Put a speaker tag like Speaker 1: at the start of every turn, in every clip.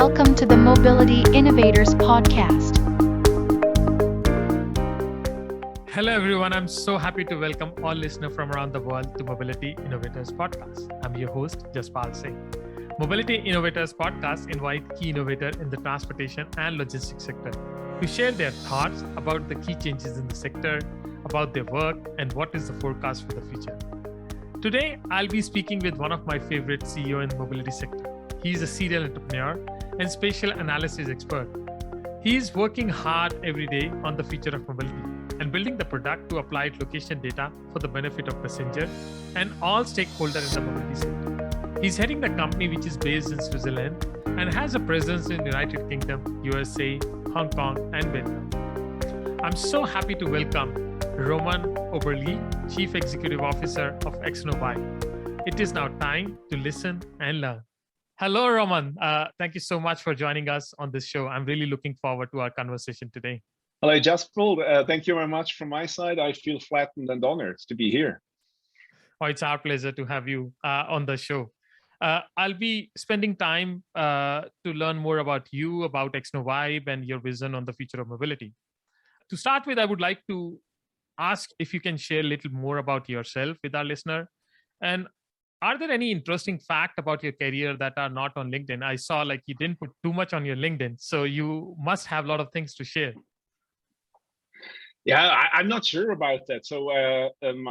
Speaker 1: welcome to the Mobility Innovators Podcast.
Speaker 2: Hello everyone, I'm so happy to welcome all listeners from around the world to Mobility Innovators Podcast. I'm your host, Jaspal Singh. Mobility Innovators Podcast invite key innovators in the transportation and logistics sector to share their thoughts about the key changes in the sector, about their work, and what is the forecast for the future. Today, I'll be speaking with one of my favorite CEO in the mobility sector. He's a serial entrepreneur and spatial analysis expert. He is working hard every day on the future of mobility and building the product to apply location data for the benefit of passenger and all stakeholders in the mobility sector. He's heading the company which is based in Switzerland and has a presence in United Kingdom, USA, Hong Kong, and Vietnam. I'm so happy to welcome Roman Oberli, Chief Executive Officer of AxonVibe. It is now time to listen and learn. Hello, Roman. Thank you so much for joining us on this show. I'm really looking forward to our conversation today.
Speaker 3: Hello, Jaspal. Thank you very much from my side. I feel flattened and honored to be here.
Speaker 2: Oh, it's our pleasure to have you on the show. I'll be spending time to learn more about you, about AxonVibe, and your vision on the future of mobility. To start with, I would like to ask if you can share a little more about yourself with our listener. And are there any interesting facts about your career that are not on LinkedIn? I saw like you didn't put too much on your LinkedIn, so you must have a lot of things to share.
Speaker 3: Yeah, I'm not sure about that. So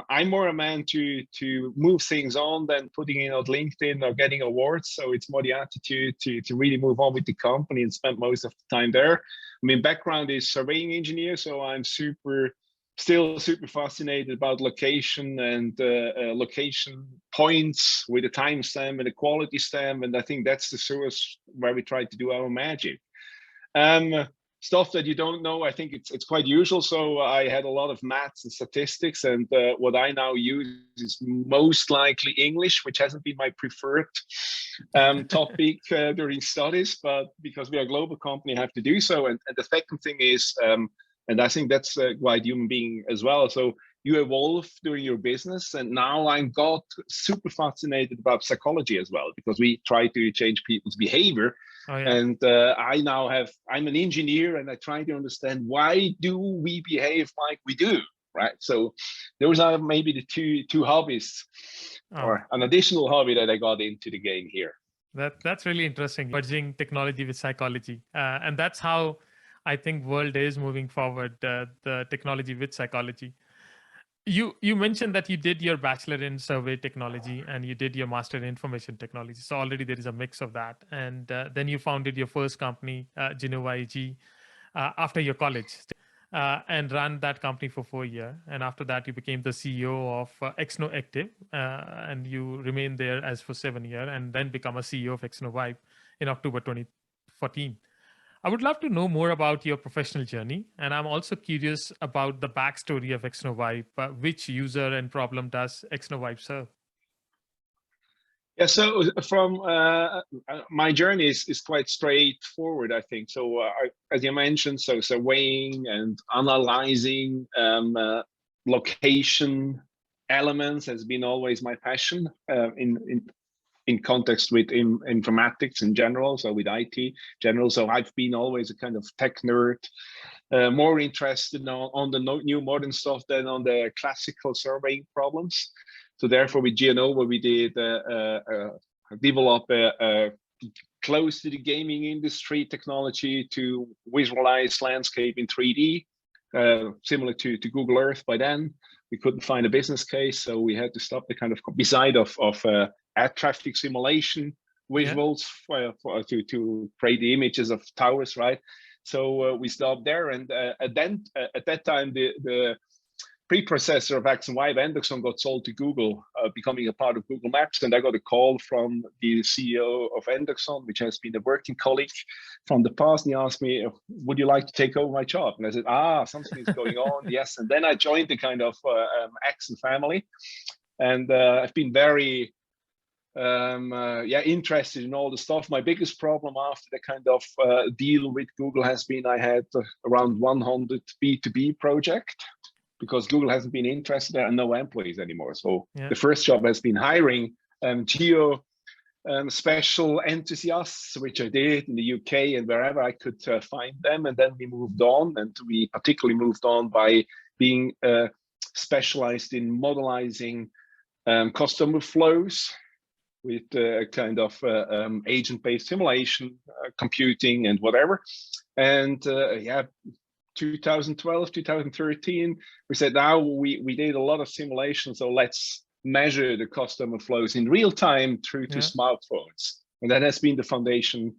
Speaker 3: I'm more a man to move things on than putting it on LinkedIn or getting awards. So it's more the attitude to really move on with the company and spend most of the time there. I mean, background is surveying engineer, so I'm still super fascinated about location and location points with a timestamp and a quality stamp. And I think that's the source where we try to do our magic. Stuff that you don't know, I think it's quite usual. So I had a lot of maths and statistics, and what I now use is most likely English, which hasn't been my preferred topic during studies, but because we are a global company, I have to do so. And the second thing is, and I think that's quite human being as well. So you evolve during your business, and now I'm got super fascinated about psychology as well, because we try to change people's behavior. Oh, yeah. And I'm an engineer, and I try to understand why do we behave like we do, right? So those are maybe the two hobbies, or an additional hobby that I got into the game here.
Speaker 2: That's really interesting, merging technology with psychology, and that's how I think world is moving forward, the technology with psychology. You mentioned that you did your bachelor in survey technology and you did your master in information technology. So already there is a mix of that. And then you founded your first company, Genova AG, after your college and ran that company for 4 years. And after that, you became the CEO of AxonActive and you remained there as for 7 years and then become a CEO of AxonVibe in October 2014. I would love to know more about your professional journey, and I'm also curious about the backstory of AxonVibe. Which user and problem does AxonVibe serve?
Speaker 3: Yeah, so from my journey is quite straightforward, I think. So as you mentioned, so surveying and analyzing location elements has been always my passion in context with informatics in general, so with IT in general. So I've been always a kind of tech nerd, more interested on the new modern stuff than on the classical surveying problems. So therefore with GNOVA, we did develop a close to the gaming industry technology to visualize landscape in 3D, similar to Google Earth. By then, we couldn't find a business case, so we had to stop the kind of beside of air traffic simulation visuals to create the images of towers, right? So we stopped there, and at that time the preprocessor of AxonVibe, Anderson, got sold to Google, becoming a part of Google Maps. And I got a call from the CEO of Anderson, which has been a working colleague from the past. And he asked me, would you like to take over my job? And I said, something is going on. Yes. And then I joined the kind of Axon family. And I've been very interested in all the stuff. My biggest problem after the kind of deal with Google has been I had around 100 B2B projects, because Google hasn't been interested. There are no employees anymore. So the first job has been hiring geo special enthusiasts, which I did in the UK and wherever I could find them. And then we moved on, and we particularly moved on by being specialized in modelizing customer flows with kind of agent-based simulation, computing, and whatever. And 2012, 2013, we said, now we did a lot of simulation, so let's measure the customer flows in real time through to smartphones. And that has been the foundation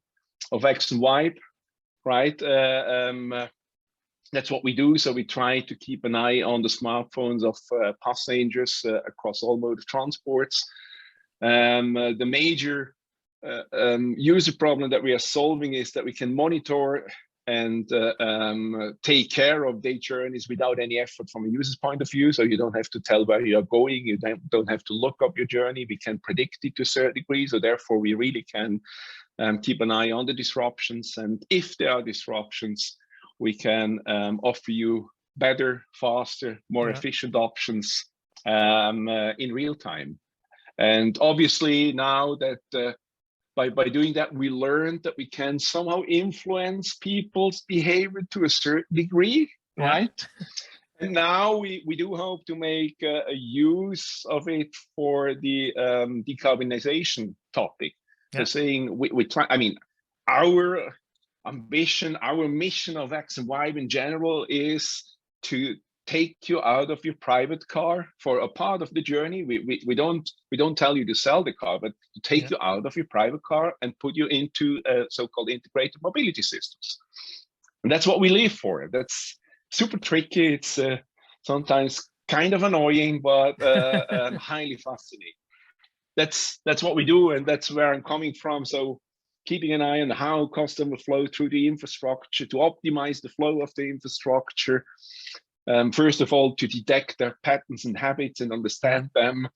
Speaker 3: of AxonVibe, right? That's what we do. So we try to keep an eye on the smartphones of passengers across all mode of transports. The major user problem that we are solving is that we can monitor and take care of their journeys without any effort from a user's point of view. So you don't have to tell where you're going. You don't have to look up your journey. We can predict it to a certain degree. So therefore, we really can keep an eye on the disruptions. And if there are disruptions, we can offer you better, faster, more efficient options in real time. And obviously now that by doing that, we learned that we can somehow influence people's behavior to a certain degree, right? And now we do hope to make a use of it for the decarbonization topic. So saying we try, I mean, our ambition, our mission of AxonVibe in general is to take you out of your private car for a part of the journey. We don't tell you to sell the car, but to take you out of your private car and put you into so-called integrated mobility systems. And that's what we live for. That's super tricky. It's sometimes kind of annoying, but highly fascinating. That's what we do, and that's where I'm coming from. So keeping an eye on how customers flow through the infrastructure, to optimize the flow of the infrastructure. First of all, to detect their patterns and habits and understand them,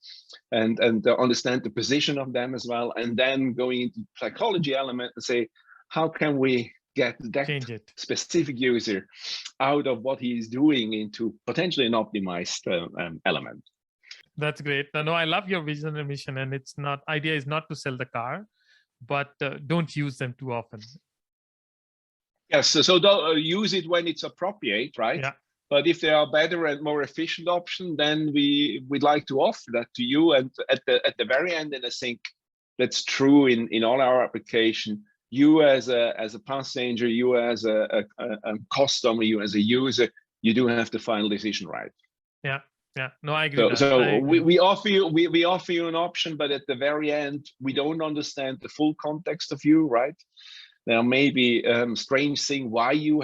Speaker 3: and understand the position of them as well. And then going into the psychology element and say, how can we get that specific user out of what he is doing into potentially an optimized element?
Speaker 2: That's great. No, I love your vision and mission, and it's not, idea is not to sell the car, but don't use them too often.
Speaker 3: Yes, so don't use it when it's appropriate, right? Yeah. But if there are better and more efficient options, then we'd like to offer that to you. And at the very end, and I think that's true in all our application, you as a passenger, you as a customer, you as a user, you do have the final decision right.
Speaker 2: Yeah. Yeah, no, I agree.
Speaker 3: So we offer you an option, but at the very end, we don't understand the full context of you, right? There may be strange thing why you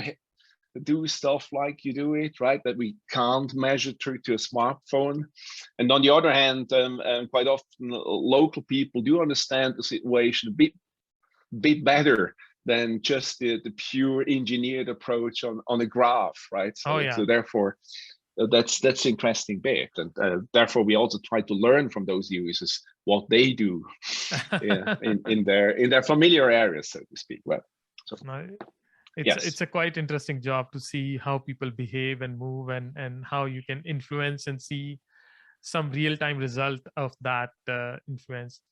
Speaker 3: do stuff like you do it, right? That we can't measure through to a smartphone. And on the other hand, quite often local people do understand the situation a bit better than just the pure engineered approach on a graph, right? So, so therefore, that's interesting bit, and therefore we also try to learn from those users what they do in their familiar areas, so to speak. Well, so
Speaker 2: it's a quite interesting job to see how people behave and move, and how you can influence and see some real-time result of that influence.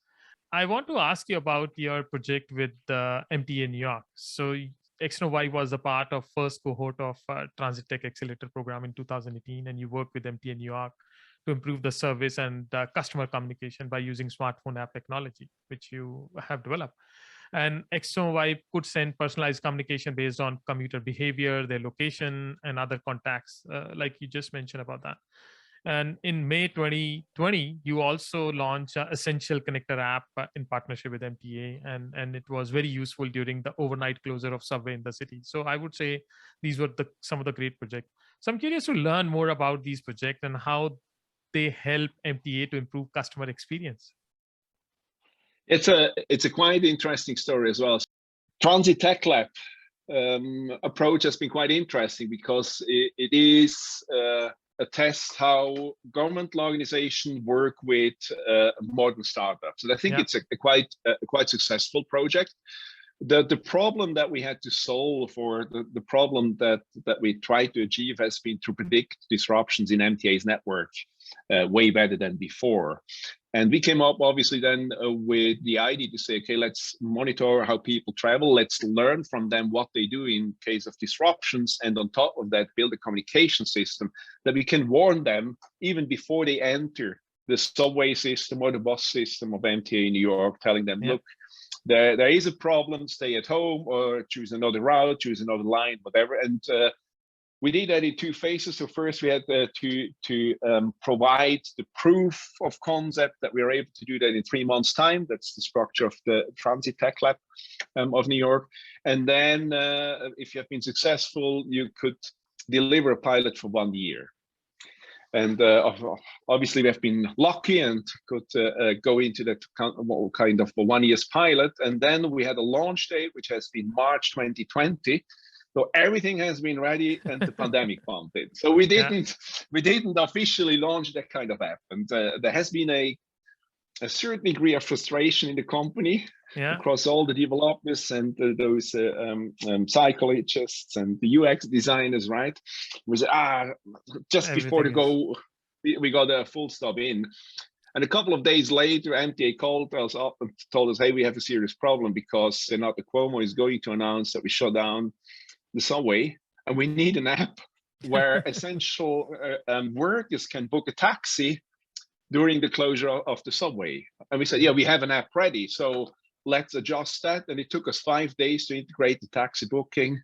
Speaker 2: I want to ask you about your project with MTA New York. So AxonVibe was a part of first cohort of TransitTech Accelerator program in 2018, and you worked with MTA New York to improve the service and customer communication by using smartphone app technology, which you have developed. And AxonVibe could send personalized communication based on commuter behavior, their location, and other contacts, like you just mentioned about that. And in May 2020, you also launched Essential Connector app in partnership with MTA, and it was very useful during the overnight closure of subway in the city. So I would say these were some of the great projects. So I'm curious to learn more about these projects and how they help MTA to improve customer experience.
Speaker 3: It's a quite interesting story as well. TransitTech Lab approach has been quite interesting because it is a test how governmental organizations work with modern startups. And I think it's a quite successful project. The problem that we had to solve, or the problem that we tried to achieve, has been to predict disruptions in MTA's network. way better than before. And we came up obviously then with the idea to say, okay, let's monitor how people travel. Let's learn from them what they do in case of disruptions. And on top of that, build a communication system that we can warn them even before they enter the subway system or the bus system of MTA in New York, telling them, look, there is a problem, stay at home or choose another route, choose another line, whatever. And we did that in two phases. So first we had to provide the proof of concept that we were able to do that in 3 months' time. That's the structure of the TransitTech Lab of New York. And then if you have been successful, you could deliver a pilot for 1 year. And obviously we have been lucky and could go into that kind of a 1 year's pilot. And then we had a launch date, which has been March 2020. So everything has been ready and the pandemic bumped it. So we didn't officially launch that kind of app. And there has been a certain degree of frustration in the company across all the developers and those psychologists and the UX designers, right? Was just everything before the go, we got a full stop in. And a couple of days later, MTA called us up and told us, hey, we have a serious problem because Senator Cuomo is going to announce that we shut down the subway, and we need an app where essential workers can book a taxi during the closure of the subway. And we said, yeah, we have an app ready, so let's adjust that. And it took us 5 days to integrate the taxi booking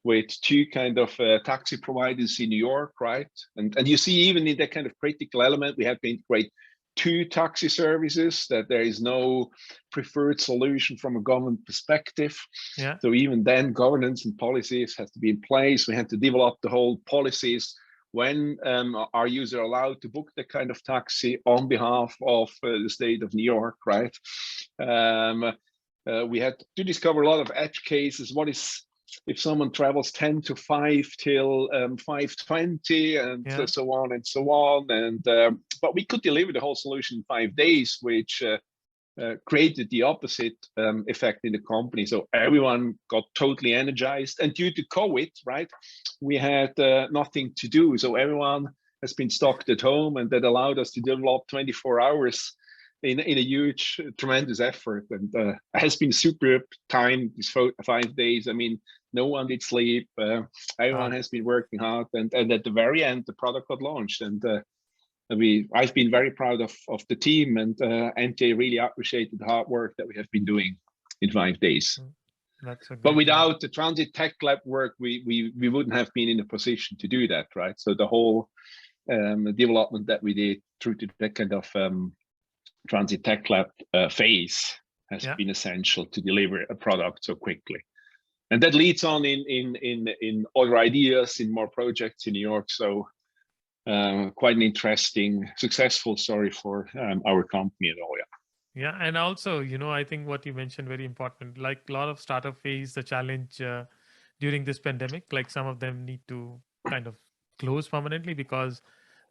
Speaker 3: with 2 kind of taxi providers in New York, right? And you see, even in that kind of critical element, we have to integrate 2 taxi services, that there is no preferred solution from a government perspective. So even then, governance and policies have to be in place. We had to develop the whole policies when our users are allowed to book that kind of taxi on behalf of the state of New York, right? We had to discover a lot of edge cases. What is if someone travels 10 to 5 till 5:20 and so on and so on. And but we could deliver the whole solution in 5 days, which created the opposite effect in the company. So everyone got totally energized. And due to COVID, right, we had nothing to do. So everyone has been stuck at home, and that allowed us to develop 24 hours in a huge, tremendous effort. And it has been super time, these 5 days. I mean, no one did sleep. Everyone has been working hard. And at the very end, the product got launched. And I've been very proud of the team, and NTA really appreciated the hard work that we have been doing in 5 days. But without the TransitTech Lab work, we wouldn't have been in a position to do that, right? So the whole development that we did through to that kind of TransitTech Lab phase has been essential to deliver a product so quickly. And that leads on in other ideas, in more projects in New York. So quite an interesting, successful story for our company at all.
Speaker 2: Yeah, and also, I think what you mentioned, very important, like a lot of startup face the challenge during this pandemic, like some of them need to kind of close permanently because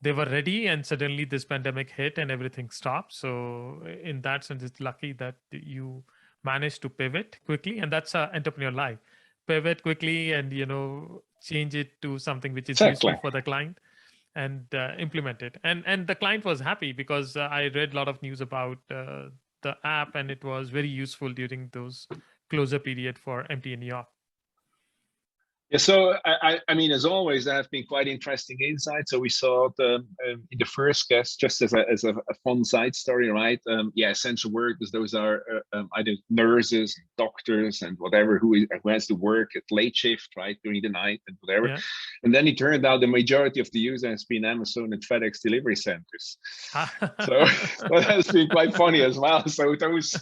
Speaker 2: they were ready and suddenly this pandemic hit and everything stopped. So in that sense, it's lucky that you managed to pivot quickly, and that's entrepreneur life. Pivot quickly and, change it to something which is useful for the client and implement it. And the client was happy because I read a lot of news about the app, and it was very useful during those closure period for MTA New York.
Speaker 3: Yeah, so I mean, as always, there have been quite interesting insights. So we saw in the first guest, just as a fun side story, right? Essential workers, those are either nurses, doctors, and whatever, who has to work at late shift, right, during the night and whatever. Yeah. And then it turned out the majority of the users has been Amazon and FedEx delivery centers. So that has been quite funny as well. So those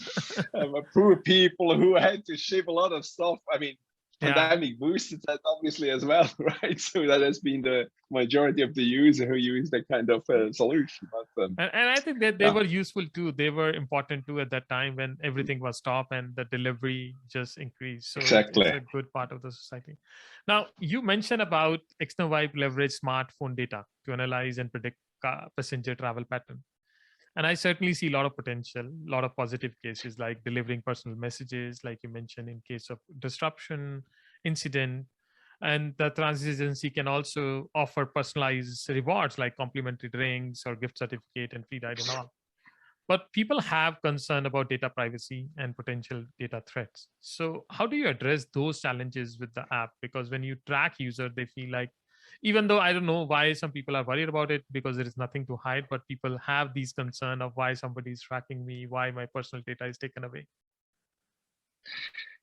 Speaker 3: poor people who had to ship a lot of stuff. I mean, pandemic boosted that obviously as well, right? So that has been the majority of the user who use that kind of solution. But,
Speaker 2: and I think that they were useful too. They were important too at that time when everything was stopped and the delivery just increased. So
Speaker 3: exactly.
Speaker 2: It's a good part of the society. Now, you mentioned about AxonVibe leverage smartphone data to analyze and predict passenger travel pattern. And I certainly see a lot of potential, a lot of positive cases like delivering personal messages, like you mentioned, in case of disruption, incident, And the transit agency can also offer personalized rewards like complimentary drinks or gift certificate and free ride and all. But people have concern about data privacy and potential data threats. So how do you address those challenges with the app? Because when you track user, they feel like, even though I don't know why some people are worried about it because there is nothing to hide, but people have these concern of why somebody is tracking me, why my personal data is taken away.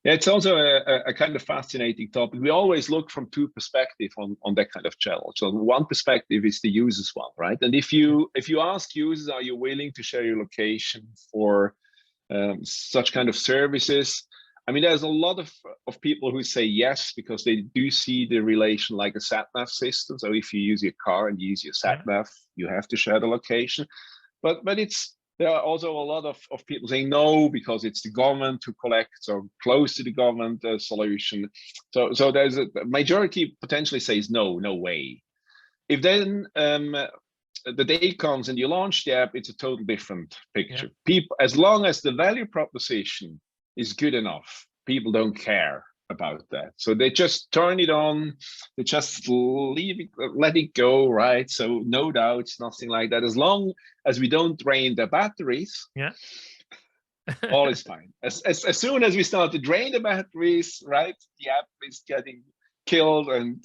Speaker 3: Yeah, it's also a kind of fascinating topic. We always look from two perspectives on that kind of challenge. So one perspective is the users one, right? And if you ask users, are you willing to share your location for such kind of services? I mean, there's a lot of people who say yes, because they do see the relation like a sat-nav system. So if you use your car and you use your sat-nav, you have to share the location. But there are also a lot of people saying no, because it's the government who collects, or close to the government solution. So there's a majority potentially says no way. If then the day comes and you launch the app, it's a total different picture. People, as long as the value proposition is good enough, people don't care about that. So they just turn it on, they just leave it, let it go, right? So no doubts, nothing like that. As long as we don't drain the batteries, all is fine. As soon as we start to drain the batteries, right, the app is getting killed and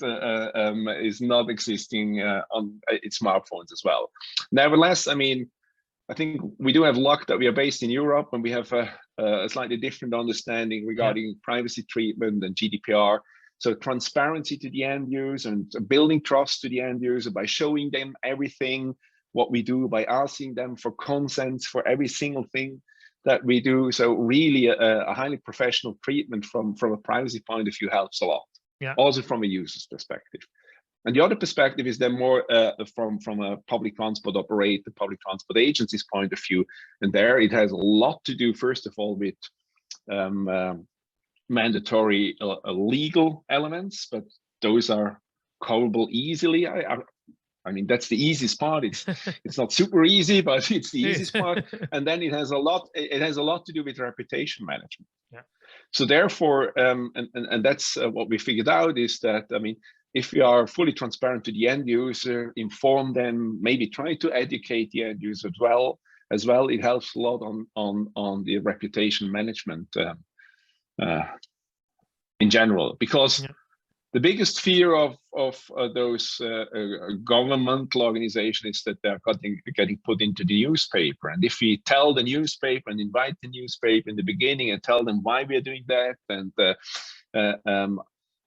Speaker 3: is not existing on its smartphones as well. Nevertheless, I mean, I think we do have luck that we are based in Europe, and we have a slightly different understanding regarding privacy treatment and GDPR. So transparency to the end user and building trust to the end user by showing them everything, what we do, by asking them for consents for every single thing that we do. So really a highly professional treatment from a privacy point of view helps a lot. Also from a user's perspective. And the other perspective is then more from a public transport operator, public transport agency's point of view. And there it has a lot to do, first of all, with mandatory legal elements, but those are coverable easily. I mean, that's the easiest part. It's not super easy, but it's the easiest part. And then it has a lot to do with reputation management. So therefore, and that's what we figured out, is that, I mean, if we are fully transparent to the end user, inform them, maybe try to educate the end user as well, it helps a lot on the reputation management in general. Because the biggest fear of those governmental organizations is that they're getting put into the newspaper. And if we tell the newspaper and invite the newspaper in the beginning and tell them why we are doing that, and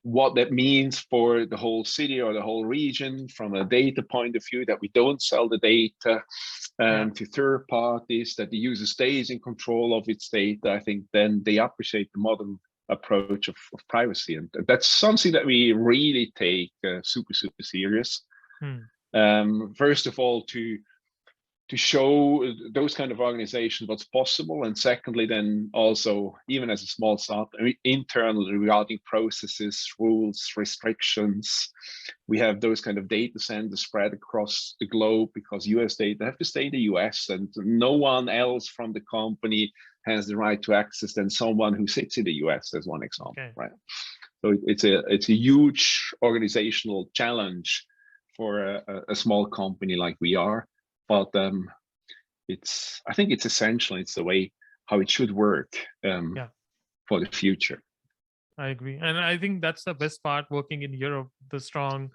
Speaker 3: what that means for the whole city or the whole region from a data point of view, that we don't sell the data to third parties, that the user stays in control of its data, I think then they appreciate the modern approach of privacy. And that's something that we really take super serious. First of all, to show those kind of organizations what's possible, and secondly, then also, even as a small startup, internally regarding processes, rules, restrictions, we have those kind of data centers spread across the globe, because US data have to stay in the US, and no one else from the company has the right to access than someone who sits in the US, as one example, right? So it's a huge organizational challenge for a small company like we are. But I think it's essential. It's the way how it should work for the future.
Speaker 2: I agree. And I think that's the best part working in Europe, the strong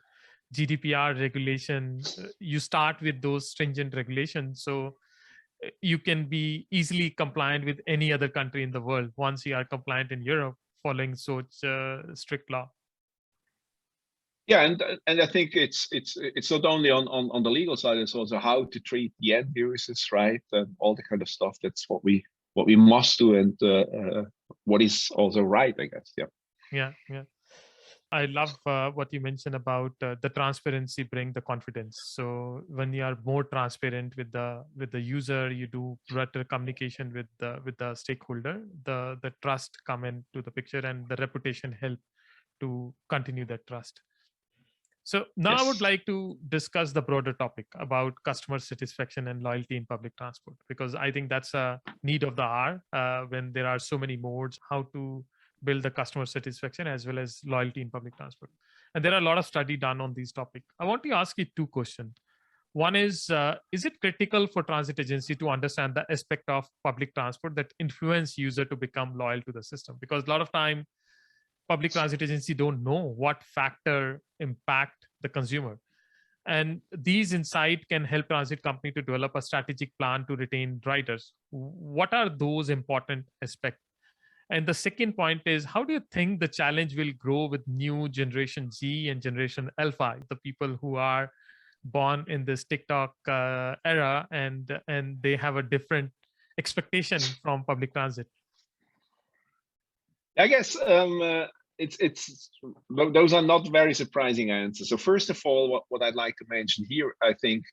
Speaker 2: GDPR regulation. You start with those stringent regulations, so you can be easily compliant with any other country in the world once you are compliant in Europe following such strict law.
Speaker 3: Yeah, and I think it's not only on the legal side, it's also how to treat the end users, right? And all the kind of stuff. That's what we must do, and what is also right, I guess.
Speaker 2: Yeah. I love what you mentioned about the transparency bring the confidence. So when you are more transparent with the user, you do better communication with the stakeholder. The trust come into the picture, and the reputation help to continue that trust. So now I would like to discuss the broader topic about customer satisfaction and loyalty in public transport, because I think that's a need of the hour when there are so many modes, how to build the customer satisfaction as well as loyalty in public transport. And there are a lot of study done on these topics. I want to ask you two questions. One is it critical for transit agency to understand the aspect of public transport that influence user to become loyal to the system? Because a lot of time, public transit agency don't know what factor impact the consumer. And these insights can help transit company to develop a strategic plan to retain riders. What are those important aspects? And the second point is, how do you think the challenge will grow with new generation Z and generation Alpha, the people who are born in this TikTok era, and they have a different expectation from public transit?
Speaker 3: I guess it's those are not very surprising answers. So first of all, what I'd like to mention here, I think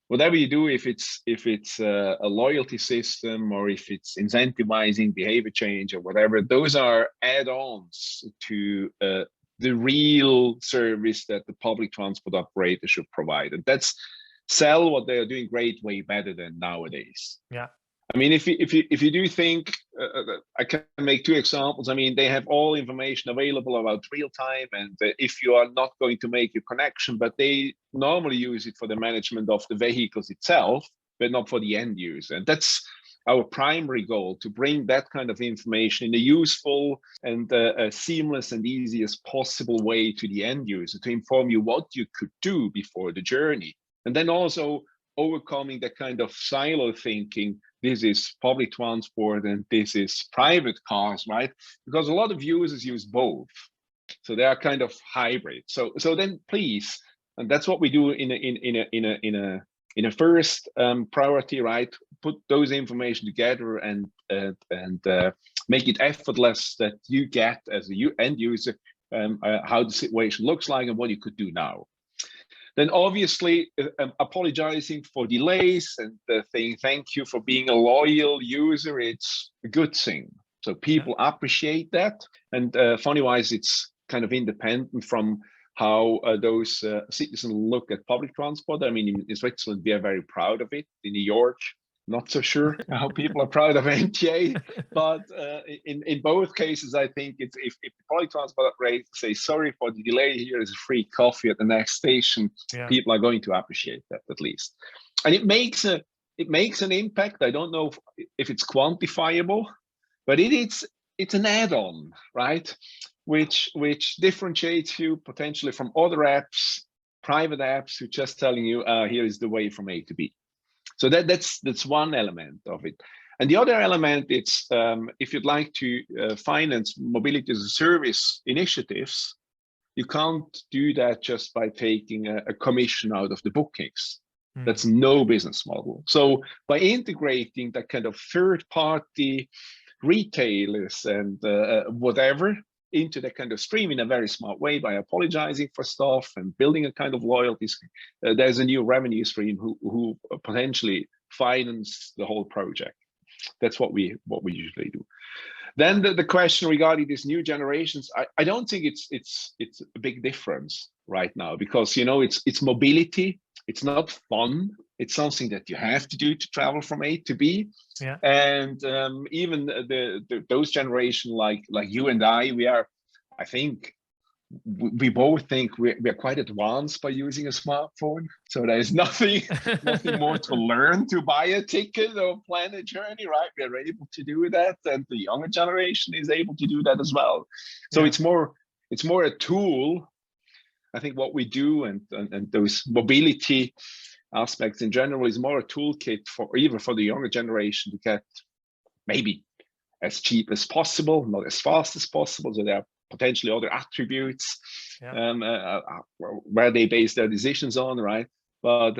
Speaker 3: whatever you do, if it's a loyalty system or if it's incentivizing behavior change or whatever, those are add-ons to the real service that the public transport operator should provide, and that's sell what they are doing great way better than nowadays.
Speaker 2: Yeah.
Speaker 3: I mean, if you do think, I can make two examples. I mean, they have all information available about real time, and if you are not going to make a connection, but they normally use it for the management of the vehicles itself, but not for the end user. And that's our primary goal, to bring that kind of information in a useful and a seamless and easiest possible way to the end user, to inform you what you could do before the journey. And then also overcoming that kind of silo thinking. This is public transport and this is private cars, right? Because a lot of users use both, so they are kind of hybrid. So then please, and that's what we do in a first priority, right? Put those information together and make it effortless that you get as a end user how the situation looks like and what you could do now. Then obviously apologizing for delays and saying thank you for being a loyal user, it's a good thing. So people appreciate that. And funny-wise, it's kind of independent from how those citizens look at public transport. I mean, in Switzerland, we are very proud of it. In New York, not so sure how people are proud of MTA, but in both cases, I think it's if the public transport operator say sorry for the delay, here is a free coffee at the next station, people are going to appreciate that at least, and it makes an impact. I don't know if it's quantifiable, but it's an add-on, right? Which differentiates you potentially from other apps, private apps, who just telling you here is the way from A to B. So that's one element of it. And the other element, it's if you'd like to finance mobility as a service initiatives, you can't do that just by taking a commission out of the bookings. That's no business model. So by integrating that kind of third-party retailers and whatever into that kind of stream in a very smart way, by apologizing for stuff and building a kind of loyalty, there's a new revenue stream who potentially finance the whole project. That's what we usually do. Then the question regarding these new generations, I don't think it's a big difference right now, because it's mobility. It's not fun. It's something that you have to do to travel from A to B. Yeah. And even those generation like you and I think we both think we're quite advanced by using a smartphone. So there's nothing more to learn to buy a ticket or plan a journey, right? We're able to do that, and the younger generation is able to do that as well. So it's more a tool. I think what we do and those mobility aspects in general is more a toolkit for the younger generation to get maybe as cheap as possible, not as fast as possible. So there are potentially other attributes where they base their decisions on, right? But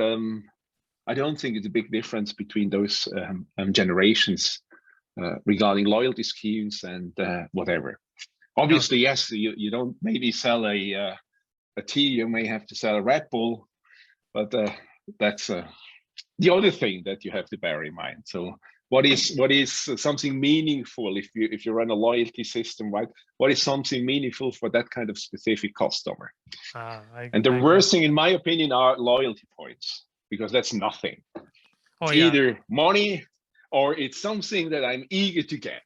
Speaker 3: I don't think it's a big difference between those generations regarding loyalty schemes and whatever. Obviously, yes, you don't maybe sell a tea, you may have to sell a Red Bull, but that's the other thing that you have to bear in mind. So what is something meaningful if you run a loyalty system, right? What is something meaningful for that kind of specific customer? And the worst thing, in my opinion, are loyalty points, because that's nothing. It's either money or it's something that I'm eager to get,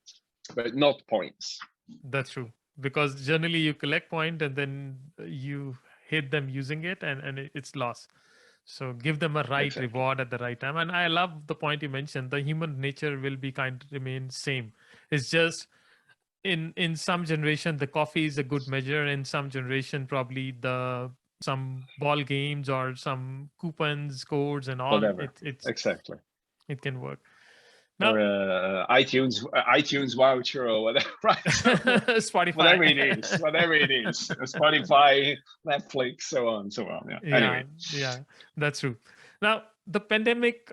Speaker 3: but not points.
Speaker 2: That's true. because generally you collect point and then you hit them using it, and it's lost. So give them a right
Speaker 3: Exactly.
Speaker 2: reward at the right time. And I love the point you mentioned. The human nature will be kind of remain same. It's just in some generation the coffee is a good measure. In some generation probably the some ball games or some coupons, codes, and all.
Speaker 3: Whatever. Exactly.
Speaker 2: It can work.
Speaker 3: Or
Speaker 2: Now
Speaker 3: iTunes voucher or whatever, right? So
Speaker 2: Spotify.
Speaker 3: whatever it is, Spotify, Netflix, so on, so on. Yeah.
Speaker 2: Yeah,
Speaker 3: Anyway,
Speaker 2: yeah, that's true. Now, the pandemic,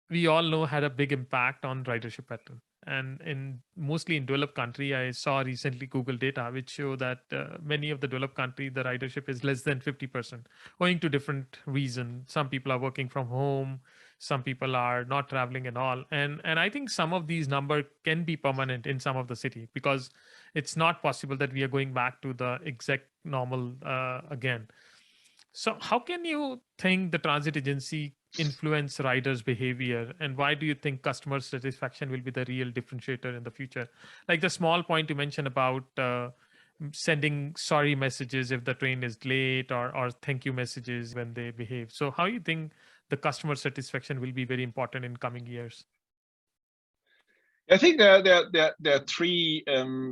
Speaker 2: we all know, had a big impact on ridership pattern. And in mostly in developed country, I saw recently Google data, which show that many of the developed country, the ridership is less than 50%, owing to different reasons. Some people are working from home, some people are not traveling at all. And I think some of these number can be permanent in some of the city, because it's not possible that we are going back to the exact normal again. So, how can you think the transit agency influence riders' behavior, and why do you think customer satisfaction will be the real differentiator in the future? Like the small point you mentioned about sending sorry messages if the train is late, or thank you messages when they behave. So, how you think the customer satisfaction will be very important in coming years?
Speaker 3: I think there are three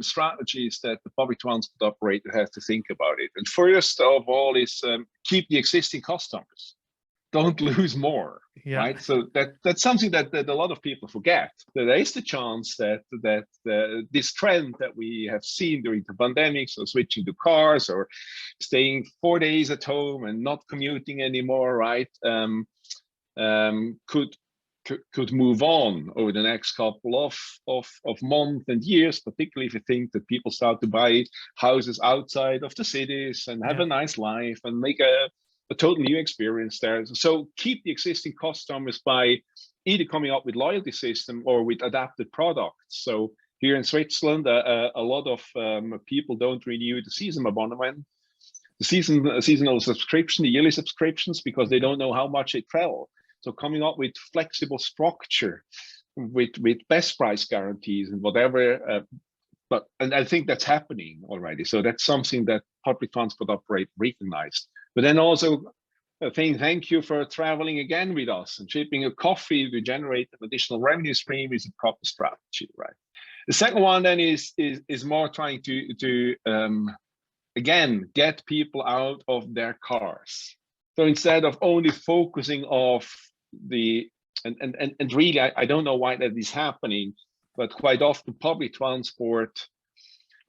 Speaker 3: strategies that the public transport operator has to think about it. And first of all is keep the existing customers. Don't lose more,
Speaker 2: Yeah,
Speaker 3: right? So that's something that a lot of people forget. That there is the chance that this trend that we have seen during the pandemic, so switching to cars or staying 4 days at home and not commuting anymore, right? Could move on over the next couple of months and years, particularly if you think that people start to buy houses outside of the cities and have
Speaker 2: yeah,
Speaker 3: a nice life and make a total new experience there. So keep the existing customers by either coming up with loyalty system or with adapted products. So here in Switzerland, a lot of people don't renew the season abonnement, the seasonal subscription, the yearly subscriptions, because they don't know how much they travel. So coming up with flexible structure, with best price guarantees and whatever. And I think that's happening already. So that's something that public transport operator recognized. But then also saying thank you for traveling again with us and shipping a coffee to generate an additional revenue stream is a proper strategy, right? The second one then is more trying to again get people out of their cars. So instead of only focusing off and really, I don't know why that is happening, but quite often public transport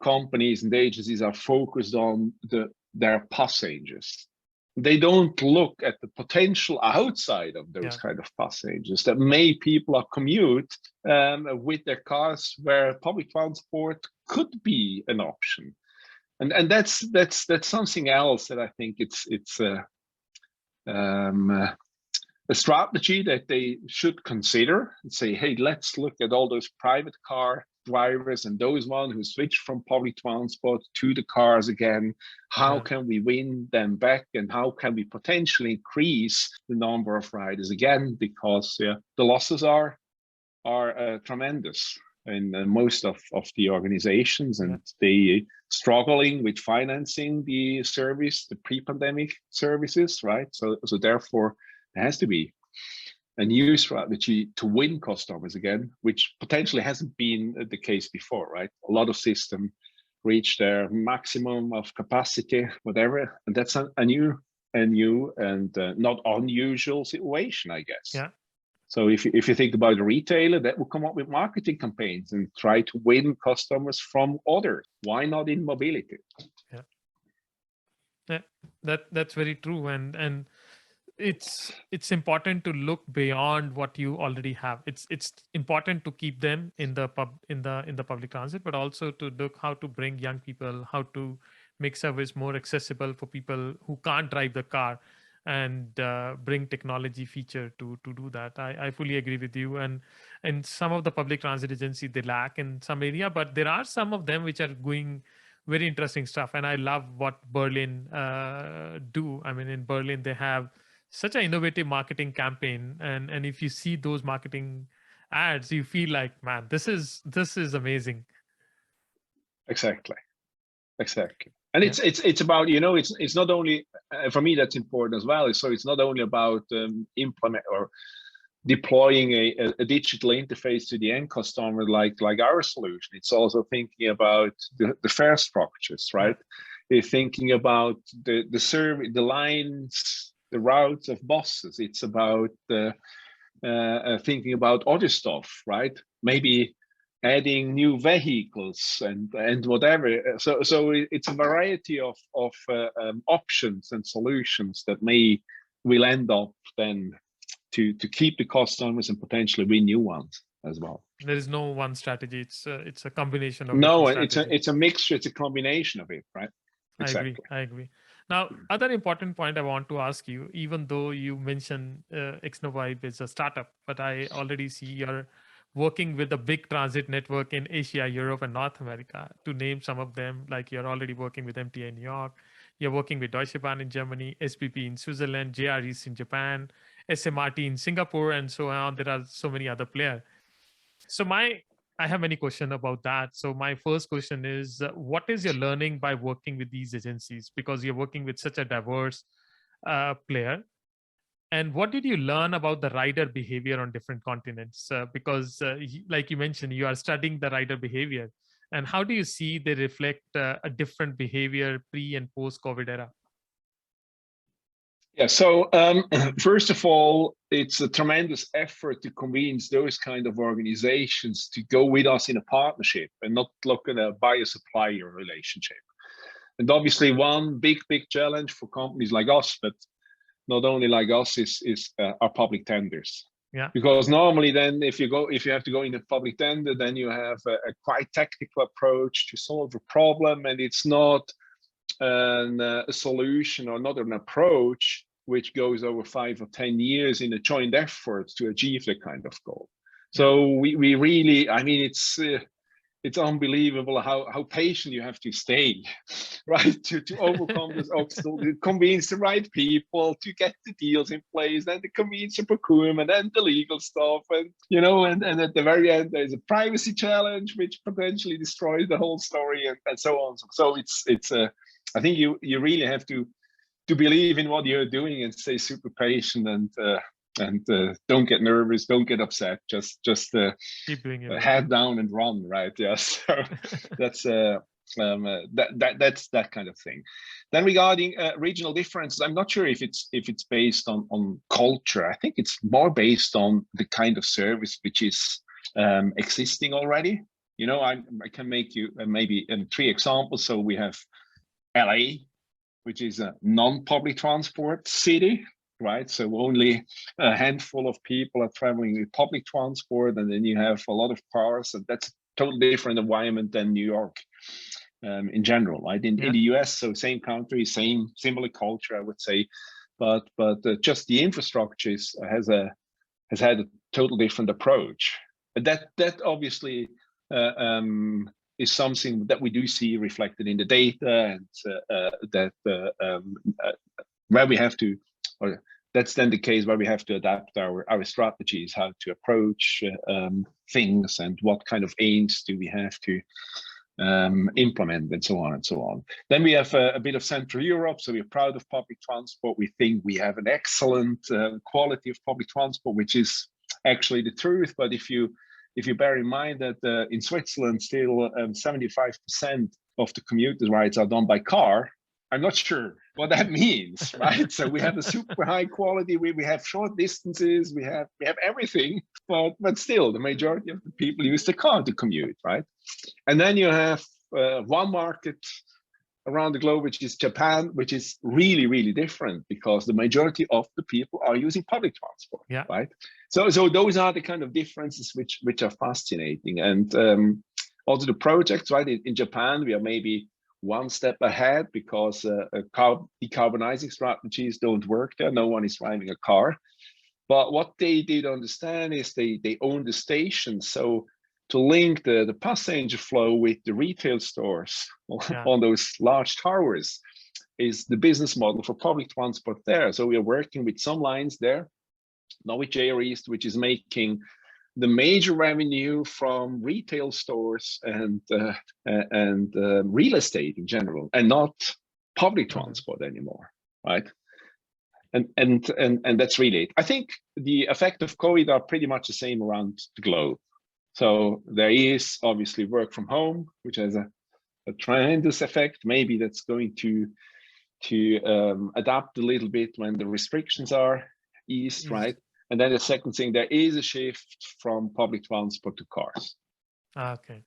Speaker 3: companies and agencies are focused on their passengers. They don't look at the potential outside of those kind of passengers that may people commute with their cars, where public transport could be an option. And that's something else that I think it's a strategy that they should consider and say, hey, let's look at all those private car drivers and those ones who switch from public transport to the cars again. How can we win them back, and how can we potentially increase the number of riders again? Because the losses are tremendous in most of the organizations, and they struggling with financing the service, the pre-pandemic services, right? So therefore, there has to be a new strategy to win customers again, which potentially hasn't been the case before, right? A lot of systems reach their maximum of capacity, whatever, and that's a new and not unusual situation, I guess.
Speaker 2: Yeah.
Speaker 3: So if you think about a retailer, that will come up with marketing campaigns and try to win customers from others. Why not in mobility?
Speaker 2: Yeah, that's very true, and it's important to look beyond what you already have. It's important to keep them in the public transit, but also to look how to bring young people, how to make service more accessible for people who can't drive the car, and bring technology feature to do that. I fully agree with you. And some of the public transit agency, they lack in some area, but there are some of them which are going very interesting stuff. And I love what Berlin do. I mean, in Berlin they have such an innovative marketing campaign, and if you see those marketing ads, you feel like, man, this is amazing.
Speaker 3: Exactly. Exactly. And it's about, it's not only for me that's important as well. So it's not only about implement or deploying a digital interface to the end customer like our solution. It's also thinking about the fare structures, right? You're thinking about the service, the lines, the routes of buses. It's about thinking about other stuff, right? Maybe adding new vehicles and whatever. So it's a variety of options and solutions that will end up then to keep the customers and potentially win new ones as well.
Speaker 2: There is no one strategy. It's a combination of
Speaker 3: it's a mixture. It's a combination of it, right? Exactly.
Speaker 2: I agree. Now, other important point I want to ask you, even though you mentioned AxonVibe is a startup, but I already see you're working with a big transit network in Asia, Europe, and North America. To name some of them, like you're already working with MTA in New York, you're working with Deutsche Bahn in Germany, SPP in Switzerland, JR East in Japan, SMRT in Singapore, and so on. There are so many other players. So I have many questions about that. So my first question is, what is your learning by working with these agencies? Because you're working with such a diverse player. And what did you learn about the rider behavior on different continents? Because like you mentioned, you are studying the rider behavior. And how do you see they reflect a different behavior pre and post-COVID era?
Speaker 3: Yeah, so first of all, it's a tremendous effort to convince those kind of organizations to go with us in a partnership and not look at a buyer-supplier relationship. And obviously one big challenge for companies like us, but not only like us, is our public tenders.
Speaker 2: Yeah.
Speaker 3: Because normally then if you have to go in a public tender, then you have a quite technical approach to solve a problem, and it's not a solution or not an approach which goes over 5 or 10 years in a joint effort to achieve that kind of goal. So we really, I mean, it's unbelievable how patient you have to stay, right? To overcome this obstacle, to convince the right people, to get the deals in place, and the convince the procurement and the legal stuff, and and at the very end there's a privacy challenge which potentially destroys the whole story, and so on. So it's I think you really have to believe in what you're doing and stay super patient and don't get nervous, don't get upset, just
Speaker 2: keep doing it,
Speaker 3: head down and run, right? Yes. So that's that's that kind of thing. Then regarding regional differences, I'm not sure if it's based on culture. I think it's more based on the kind of service which is existing already. I can make you maybe 3 examples. So we have LA, which is a non-public transport city, right? So only a handful of people are traveling with public transport, and then you have a lot of cars, and that's a totally different environment than New York in general, right? In the US, so same country, similar culture, I would say, but just the infrastructure has had a total different approach. But that obviously is something that we do see reflected in the data, and where we have to, or that's then the case where we have to adapt our strategies, how to approach things, and what kind of aims do we have to implement, and so on and so on. Then we have a bit of Central Europe, so we're proud of public transport. We think we have an excellent quality of public transport, which is actually the truth. But if you bear in mind that in Switzerland still 75% of the commuter rides are done by car, I'm not sure what that means, right? So we have a super high quality, we have short distances, we have everything, but still the majority of the people use the car to commute, right? And then you have one market around the globe, which is Japan, which is really, really different, because the majority of the people are using public transport, right? So those are the kind of differences which are fascinating. And also the projects, right? In Japan, we are maybe one step ahead, because decarbonizing strategies don't work there. No one is driving a car. But what they did understand is they own the station. So to link the passenger flow with the retail stores on those large towers is the business model for public transport there. So we are working with some lines there, now with JR East, which is making the major revenue from retail stores and real estate in general, and not public transport anymore, right? And that's really it. I think the effect of COVID are pretty much the same around the globe. So there is obviously work from home, which has a tremendous effect. Maybe that's going to adapt a little bit when the restrictions are eased, right? And then the second thing, there is a shift from public transport to cars.
Speaker 2: Okay.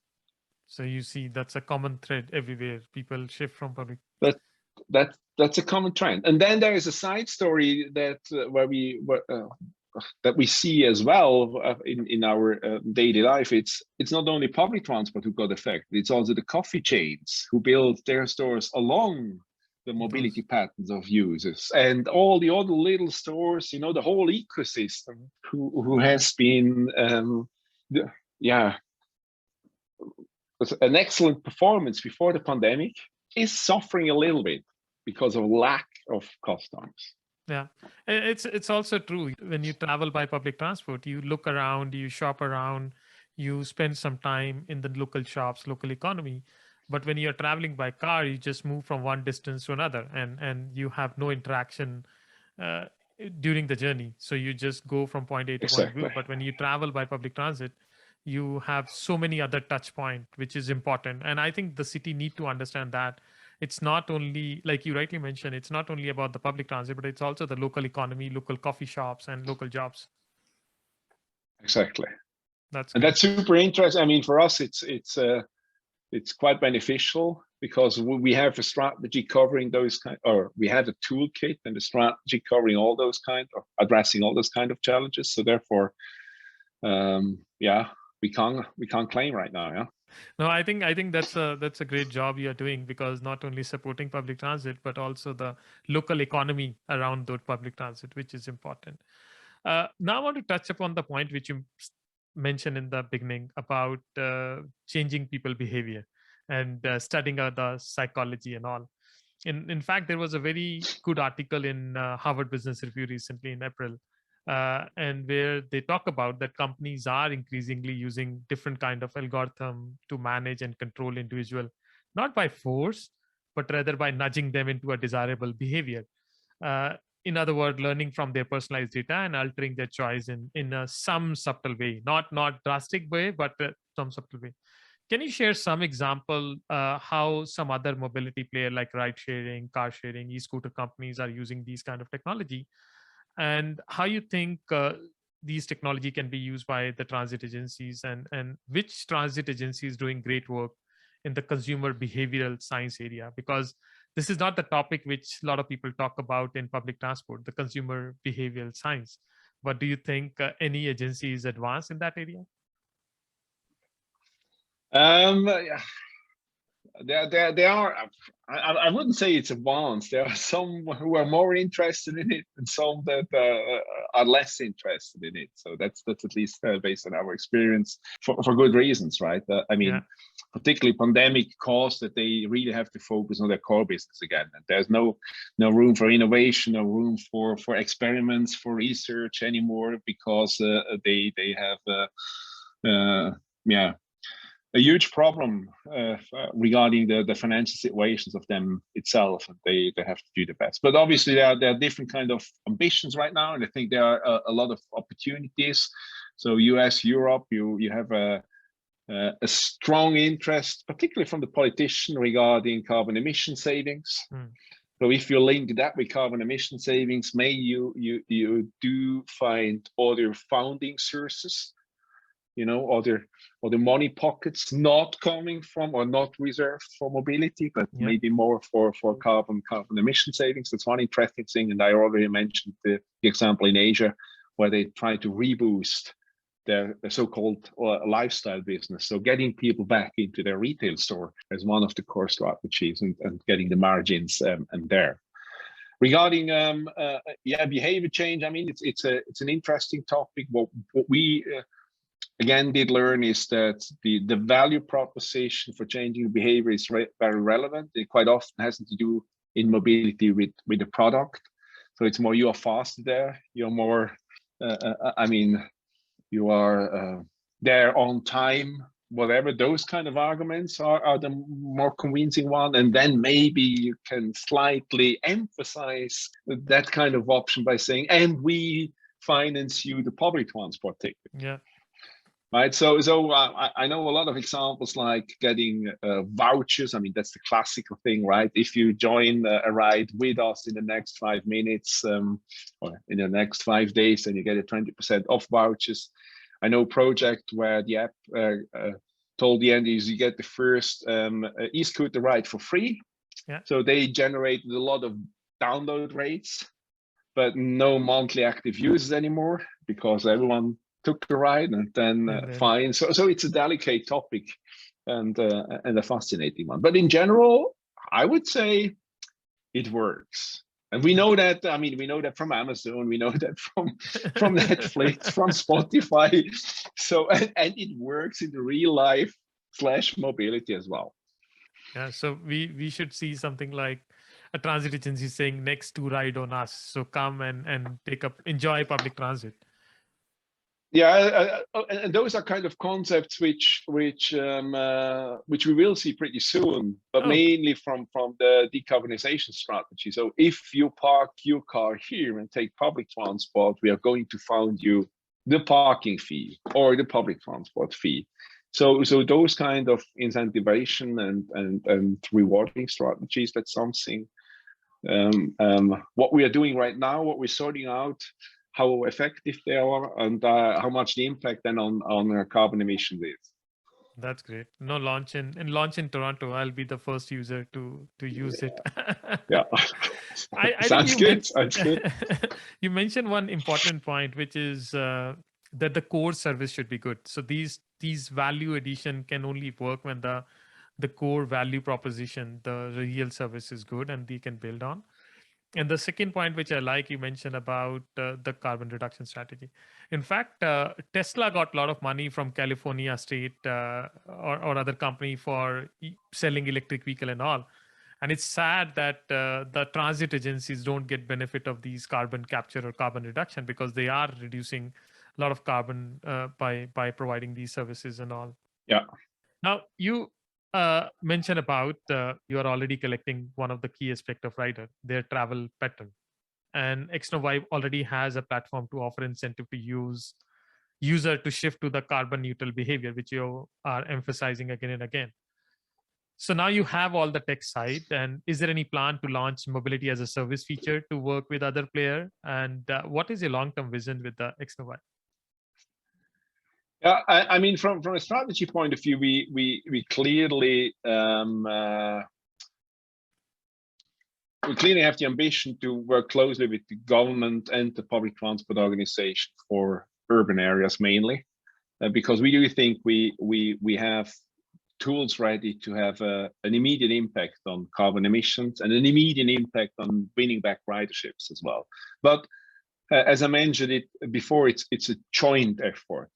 Speaker 2: So you see that's a common thread everywhere. People shift from public.
Speaker 3: That's a common trend. And then there is a side story that that we see as well in our daily life. It's not only public transport who got affected, it's also the coffee chains who build their stores along the mobility patterns of users, and all the other little stores, you know, the whole ecosystem who has been an excellent performance before the pandemic is suffering a little bit because of lack of customers.
Speaker 2: Yeah, it's also true. When you travel by public transport, you look around, you shop around, you spend some time in the local shops, local economy. But when you're traveling by car, you just move from one distance to another, and you have no interaction during the journey. So you just go from point A to point B. But when you travel by public transit, you have so many other touch points, which is important. And I think the city need to understand that it's not only, like you rightly mentioned, it's not only about the public transit, but it's also the local economy, local coffee shops, and local jobs.
Speaker 3: Exactly.
Speaker 2: That's
Speaker 3: super interesting. I mean, for us, it's quite beneficial because we have a strategy covering those kind, or we have a toolkit and a strategy covering all those kind of addressing all those kind of challenges. So therefore, we can't claim right now. Yeah.
Speaker 2: No, I think that's a great job you're doing, because not only supporting public transit, but also the local economy around that public transit, which is important. Now I want to touch upon the point which you mentioned in the beginning about changing people behavior and studying the psychology and all. In fact, there was a very good article in Harvard Business Review recently in April, and where they talk about that companies are increasingly using different kind of algorithm to manage and control individual, not by force, but rather by nudging them into a desirable behavior. In other words, learning from their personalized data and altering their choice in some subtle way, not drastic way, but some subtle way. Can you share some example how some other mobility player like ride sharing, car sharing, e-scooter companies are using these kind of technology, and how you think these technology can be used by the transit agencies, and which transit agency is doing great work in the consumer behavioral science area? Because this is not the topic which a lot of people talk about in public transport, the consumer behavioral science. But do you think any agency is advanced in that area?
Speaker 3: There are. I wouldn't say it's advanced. There are some who are more interested in it, and some that are less interested in it. So that's at least based on our experience, for good reasons, right? I mean, particularly pandemic caused that they really have to focus on their core business again. And there's no room for innovation, no room for experiments, for research anymore, because they have a huge problem regarding the financial situations of them itself, and they have to do the best. But obviously there are different kind of ambitions right now, and I think there are a lot of opportunities. So US, Europe, you have a strong interest, particularly from the politician, regarding carbon emission savings. So if you link that with carbon emission savings, may you do find other funding sources, you know, other money pockets not coming from or not reserved for mobility, but maybe more for carbon emission savings. That's one interesting thing. And I already mentioned the example in Asia, where they try to reboost their so-called lifestyle business. So getting people back into their retail store as one of the core strategies, and getting the margins and there. Regarding behavior change, I mean, it's an interesting topic. What we again did learn is that the value proposition for changing behavior is very relevant. It quite often has to do in mobility with the product. So it's more, you are faster there, you're more you are there on time, whatever. Those kind of arguments are the more convincing one. And then maybe you can slightly emphasize that kind of option by saying, and we finance you the public transport ticket.
Speaker 2: Yeah.
Speaker 3: Right. So I know a lot of examples like getting vouchers. I mean, that's the classical thing, right? If you join a ride with us in the next 5 minutes or in the next 5 days, then you get a 20% off vouchers. I know a project where the app told the end users you get the first e-scooter ride for free.
Speaker 2: Yeah.
Speaker 3: So they generated a lot of download rates, but no monthly active users anymore because everyone took the ride and then fine. So it's a delicate topic and a fascinating one. But in general, I would say it works. And we know that, I mean, we know that from Amazon, we know that from Netflix, from Spotify. So, and it works in the real life / mobility as well.
Speaker 2: Yeah, so we should see something like a transit agency saying next to ride on us. So come and enjoy public transit.
Speaker 3: Yeah, and those are kind of concepts which we will see pretty soon, but mainly from the decarbonization strategy. So if you park your car here and take public transport, we are going to fund you the parking fee or the public transport fee. So those kind of incentivization and rewarding strategies, that's something. What we are doing right now, what we're sorting out, how effective they are, and how much the impact then on carbon emissions is.
Speaker 2: That's great. No, launch in Toronto. I'll be the first user to use it.
Speaker 3: Yeah, sounds good. Sounds good.
Speaker 2: You mentioned one important point, which is that the core service should be good. So these value addition can only work when the core value proposition, the real service is good, and we can build on. And the second point, which I like, you mentioned about the carbon reduction strategy. In fact, Tesla got a lot of money from California state or other company for selling electric vehicle and all. And it's sad that the transit agencies don't get benefit of these carbon capture or carbon reduction because they are reducing a lot of carbon by providing these services and all.
Speaker 3: Yeah.
Speaker 2: Now, you mentioned about you are already collecting one of the key aspect of rider, their travel pattern, and AxonVibe already has a platform to offer incentive to user to shift to the carbon neutral behavior, which you are emphasizing again and again. So now you have all the tech side, and is there any plan to launch mobility as a service feature to work with other player? And what is your long-term vision with the AxonVibe?
Speaker 3: Yeah, I mean, from a strategy point of view, we clearly have the ambition to work closely with the government and the public transport organization for urban areas mainly, because we do think we have tools ready to have an immediate impact on carbon emissions and an immediate impact on bringing back riderships as well. But as I mentioned it before, it's a joint effort.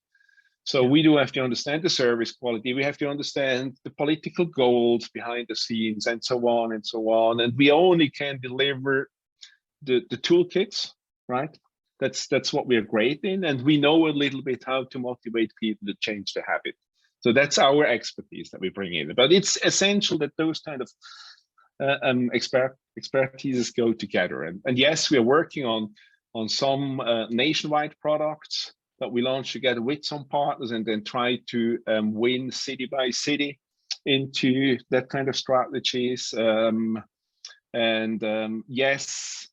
Speaker 3: So we do have to understand the service quality. We have to understand the political goals behind the scenes and so on and so on. And we only can deliver the toolkits, right? That's what we are great in. And we know a little bit how to motivate people to change their habit. So that's our expertise that we bring in. But it's essential that those kind of expertises go together. And yes, we are working on some nationwide products that we launch together with some partners and then try to win city by city into that kind of strategies. Yes,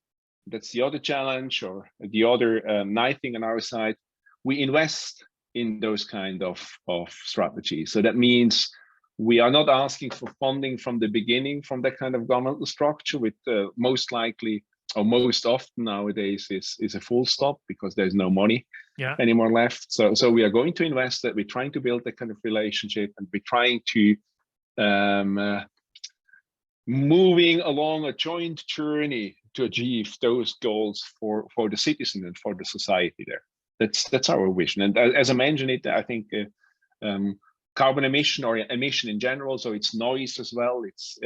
Speaker 3: that's the other challenge or the other nice thing on our side. We invest in those kind of strategies. So that means we are not asking for funding from the beginning from that kind of governmental structure with most likely or most often nowadays is a full stop because there's no money anymore left. So we are going to invest that. We're trying to build that kind of relationship and we're trying to moving along a joint journey to achieve those goals for the citizen and for the society there. That's our vision. And as I mentioned it, I think carbon emission or emission in general, so it's noise as well. It's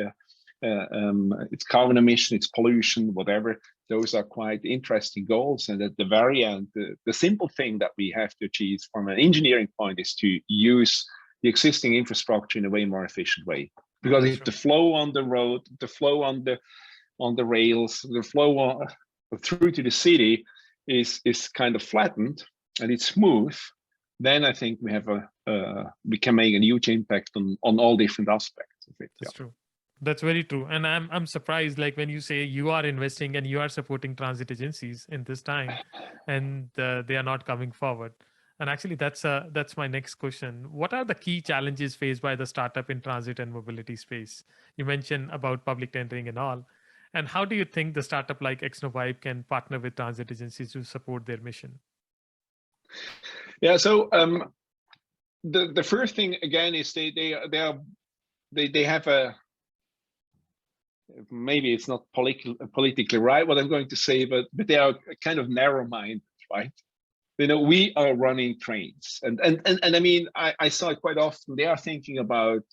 Speaker 3: its carbon emission, its pollution, whatever. Those are quite interesting goals. And at the very end, the simple thing that we have to achieve from an engineering point is to use the existing infrastructure in a way more efficient way. Because if the flow on the road, the flow on the rails, the flow through to the city is kind of flattened and it's smooth, then I think we can make a huge impact on all different aspects of it.
Speaker 2: That's true. That's very true. And I'm surprised, like when you say you are investing and you are supporting transit agencies in this time and they are not coming forward. And actually that's my next question. What are the key challenges faced by the startup in transit and mobility space? You mentioned about public tendering and all. And how do you think the startup like AxonVibe can partner with transit agencies to support their mission?
Speaker 3: Yeah, so the first thing again is they have a, maybe it's not politically right what I'm going to say, but they are kind of narrow-minded, right? We are running trains, and I mean I saw it quite often. They are thinking about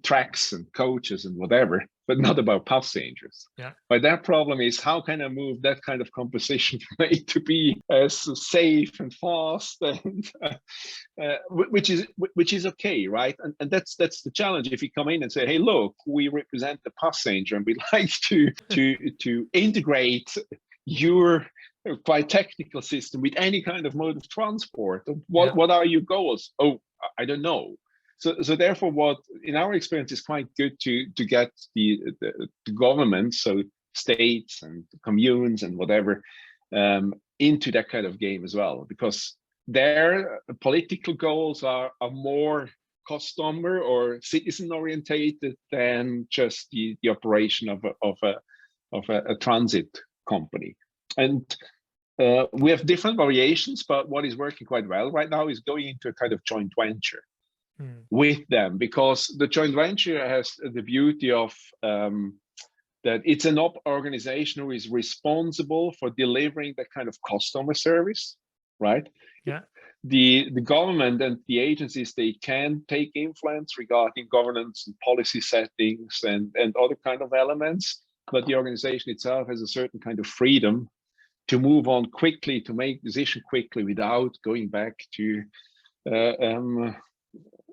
Speaker 3: tracks and coaches and whatever, but not about passengers.
Speaker 2: Yeah.
Speaker 3: But that problem is, how can I move that kind of composition from A to B as safe and fast, and which is okay, right? And that's the challenge. If you come in and say, hey, look, we represent the passenger, and we'd like to integrate your quite technical system with any kind of mode of transport. What are your goals? Oh, I don't know. So therefore, what in our experience is quite good to get the government, so states and communes and whatever, into that kind of game as well, because their political goals are more customer or citizen orientated than just the operation of a transit company. And we have different variations, but what is working quite well right now is going into a kind of joint venture with them, because the joint venture has the beauty of that it's an organization who is responsible for delivering that kind of customer service, right?
Speaker 2: Yeah.
Speaker 3: The government and the agencies, they can take influence regarding governance and policy settings and other kind of elements, but the organization itself has a certain kind of freedom to move on quickly, to make decisions quickly without going back to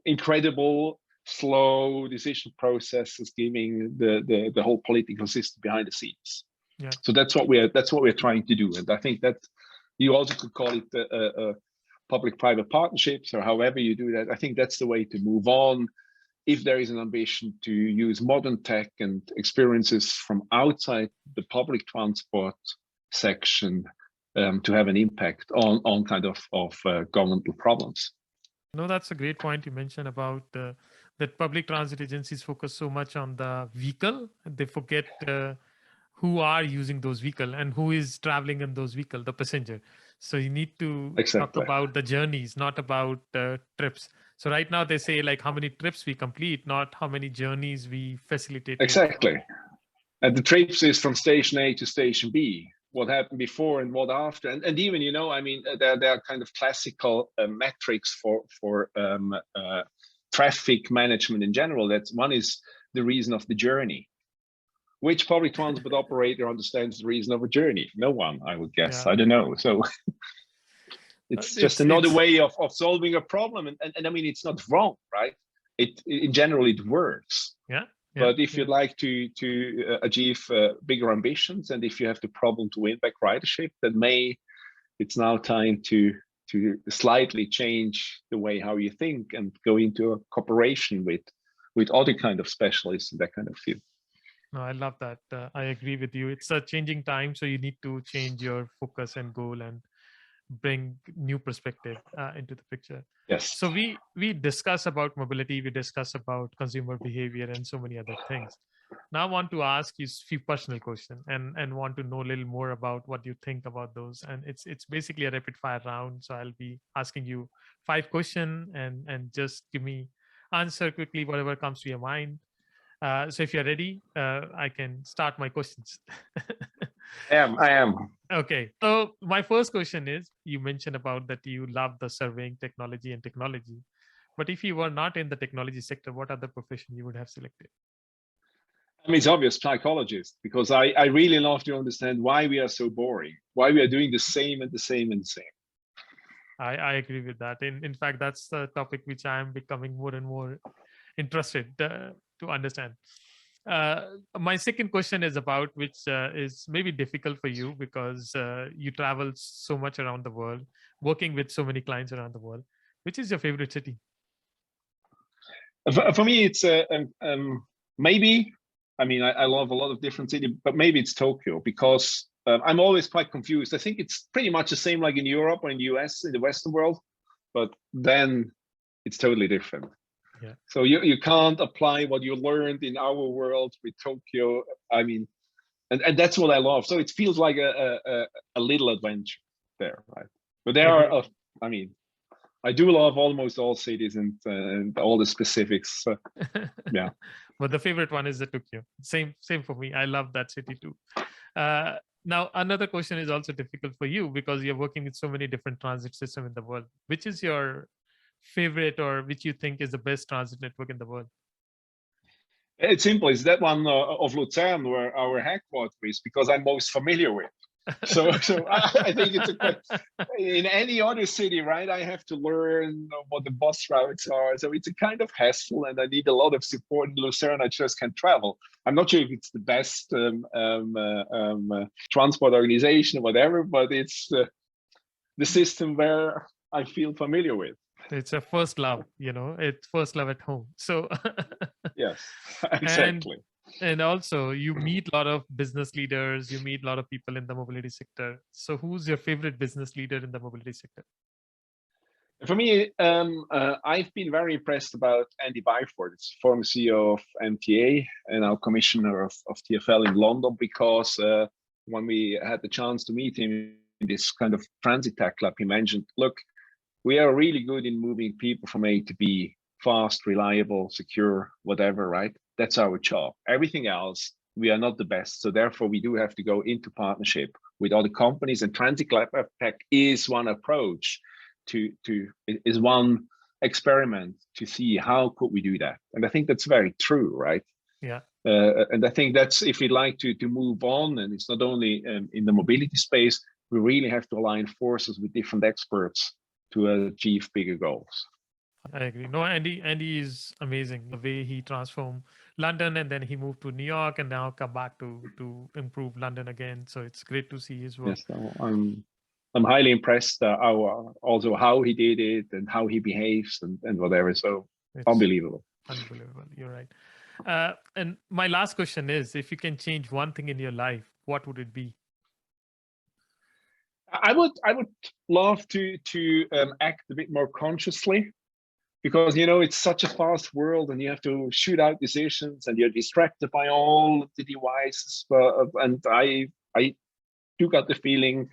Speaker 3: incredible slow decision processes, giving the whole political system behind the scenes.
Speaker 2: Yeah.
Speaker 3: So that's what we're trying to do, and I think that you also could call it public-private partnerships, or however you do that. I think that's the way to move on. If there is an ambition to use modern tech and experiences from outside the public transport section to have an impact on kind of governmental problems.
Speaker 2: No, that's a great point you mentioned about that public transit agencies focus so much on the vehicle, they forget who are using those vehicles and who is traveling in those vehicles, the passenger. So you need to talk about the journeys, not about trips. So right now they say like how many trips we complete, not how many journeys we facilitate.
Speaker 3: Exactly. And the trips is from station A to station B. What happened before and what after, and even, you know, I mean, there are kind of classical metrics for traffic management in general. That's one is the reason of the journey. Which public transport operator understands the reason of a journey? No one, I would guess. Yeah. I don't know. So it's just another way of solving a problem, and I mean, it's not wrong, right? In general, it works.
Speaker 2: Yeah.
Speaker 3: But if you'd like to achieve bigger ambitions, and if you have the problem to win back ridership, then it's now time to slightly change the way how you think and go into a cooperation with other kind of specialists in that kind of field.
Speaker 2: No, I love that. I agree with you. It's a changing time, so you need to change your focus and goal and bring new perspective into the picture.
Speaker 3: Yes.
Speaker 2: So we discuss about mobility, we discuss about consumer behavior and so many other things. Now I want to ask you a few personal questions and want to know a little more about what you think about those. And it's basically a rapid fire round. So I'll be asking you 5 questions and just give me answer quickly whatever comes to your mind. So if you're ready, I can start my questions.
Speaker 3: I am.
Speaker 2: Okay. So my first question is, you mentioned about that you love the surveying technology and technology, but if you were not in the technology sector, what other profession you would have selected?
Speaker 3: I mean, it's obvious, psychologist, because I really love to understand why we are so boring, why we are doing the same and the same and the same.
Speaker 2: I agree with that. In fact, that's the topic which I am becoming more and more interested to understand. My second question is about which is maybe difficult for you because you travel so much around the world, working with so many clients around the world. Which is your favorite city?
Speaker 3: For me, it's maybe. I mean, I love a lot of different cities, but maybe it's Tokyo because I'm always quite confused. I think it's pretty much the same like in Europe or in the US, in the Western world, but then it's totally different.
Speaker 2: Yeah.
Speaker 3: So you can't apply what you learned in our world with Tokyo. I mean, and that's what I love. So it feels like a little adventure there, right? But there are, I mean, I do love almost all cities and all the specifics. Yeah.
Speaker 2: But the favorite one is the Tokyo. Same for me. I love that city too. Now, another question is also difficult for you because you're working with so many different transit systems in the world. Which is your favorite or which you think is the best transit network in the world?
Speaker 3: It's simple. It's that one of Lucerne where our headquarters is because I'm most familiar with. So I think it's in any other city, right? I have to learn what the bus routes are. So it's a kind of hassle, and I need a lot of support. In Lucerne, I just can't travel. I'm not sure if it's the best transport organization or whatever, but it's the system where I feel familiar with.
Speaker 2: It's a first love, it's first love at home. So
Speaker 3: yes, exactly.
Speaker 2: And also you meet a lot of business leaders, you meet a lot of people in the mobility sector. So who's your favorite business leader in the mobility sector?
Speaker 3: For me, I've been very impressed about AndyByford. It's former CEO of MTA and now commissioner of TfL in London, because when we had the chance to meet him in this kind of TransitTech Lab, he mentioned, look, we are really good in moving people from A to B, fast, reliable, secure, whatever, right? That's our job. Everything else, we are not the best. So therefore, we do have to go into partnership with other companies. And TransitTech Lab is one approach is one experiment to see how could we do that. And I think that's very true, right?
Speaker 2: Yeah.
Speaker 3: And I think that's, if we'd like to move on, and it's not only in the mobility space, we really have to align forces with different experts to achieve bigger goals.
Speaker 2: I agree. No, Andy is amazing. The way he transformed London and then he moved to New York and now come back to improve London again. So it's great to see his work.
Speaker 3: Yes, I'm highly impressed also how he did it and how he behaves and whatever. So it's unbelievable.
Speaker 2: Unbelievable. You're right. And my last question is, if you can change one thing in your life, what would it be?
Speaker 3: I would love to act a bit more consciously, because it's such a fast world and you have to shoot out decisions and you're distracted by all the devices. And I do got the feeling,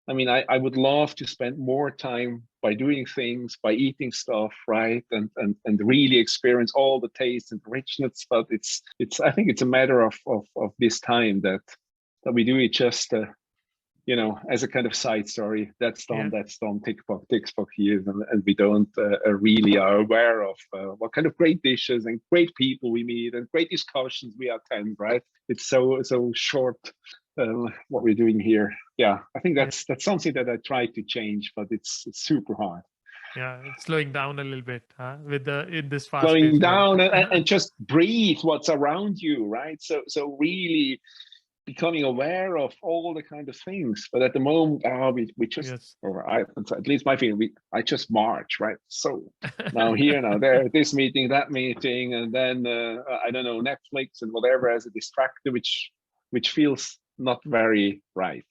Speaker 3: I mean, I would love to spend more time by doing things, by eating stuff, right, and really experience all the taste and richness. But it's I think it's a matter of this time that we do it just as a kind of side story. That's done, that's done, tick box here, and we don't really are aware of what kind of great dishes and great people we meet and great discussions we attend, right? It's so short what we're doing here. Yeah, I think that's something that I try to change, but it's super hard.
Speaker 2: Yeah, it's slowing down a little bit in this fast
Speaker 3: slowing down and just breathe what's around you, right? So really becoming aware of all the kind of things. But at the moment, we just, or at least my feeling, I just march, right? So now here, now there, this meeting, that meeting, and then I don't know, Netflix and whatever as a distractor, which feels not very right.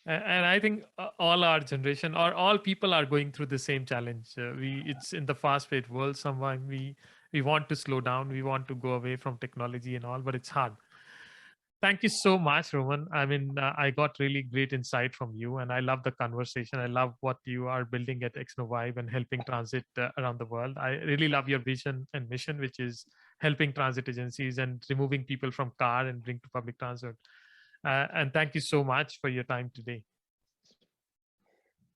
Speaker 2: And I think all our generation or all people are going through the same challenge. It's in the fast-paced world. Sometimes we want to slow down, we want to go away from technology and all, but it's hard. Thank you so much, Roman. I mean, I got really great insight from you, and I love the conversation. I love what you are building at AxonVibe and helping transit around the world. I really love your vision and mission, which is helping transit agencies and removing people from car and bring to public transit. And thank you so much for your time today.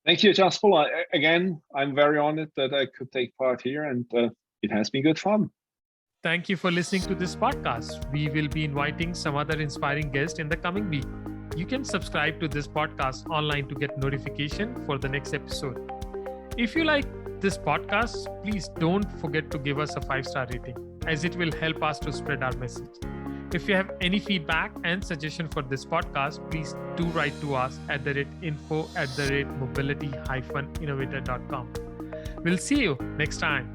Speaker 3: Thank you, Jasper. Again, I'm very honored that I could take part here, and it has been good fun.
Speaker 2: Thank you for listening to this podcast. We will be inviting some other inspiring guests in the coming week. You can subscribe to this podcast online to get notification for the next episode. If you like this podcast, please don't forget to give us a 5-star rating, as it will help us to spread our message. If you have any feedback and suggestion for this podcast, please do write to us at info@mobility-innovator.com. We'll see you next time.